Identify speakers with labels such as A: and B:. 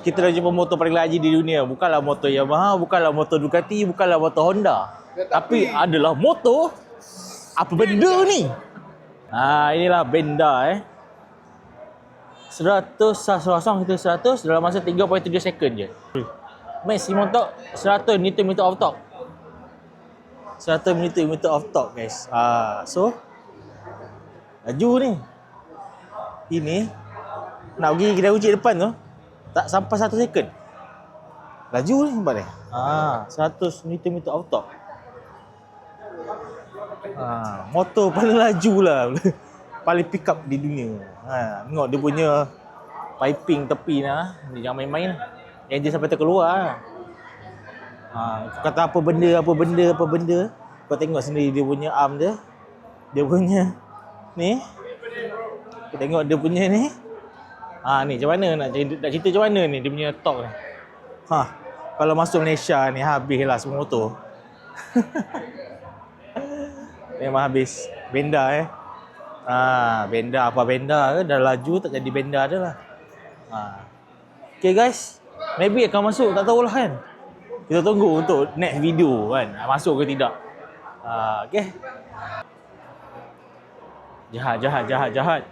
A: Kita dah jumpa motor paling laju di dunia. Bukanlah motor Yamaha, bukanlah motor Ducati, bukanlah motor Honda. Tapi adalah motor apa benda ni? Inilah Benda 100 kosong kita 100 dalam masa 3.7 second je. Maximum torque 100 Nm of torque. 100 Nm of torque guys. So laju ni. Ini nak pergi kedai runcit depan tu tak sampai 1 second. Laju ni nampak ni. 100 Nm of torque. Motor paling laju lah. Paling pick up di dunia. Tengok dia punya piping tepi lah. Dia jangan main-main. Engine sampai terkeluar. Kau kata apa benda. Kau tengok sendiri dia punya arm dia. Dia punya ni. Kau tengok dia punya ni. Ni macam mana nak cerita macam mana ni dia punya torque ni. Kalau masuk Malaysia ni habislah semua motor. Memang habis. Benda Benda apa Benda ke dah laju tak jadi Benda dah lah. Okay guys, maybe akan masuk, tak tahulah kan. Kita tunggu untuk next video kan, masuk ke tidak. Okay. Jahat.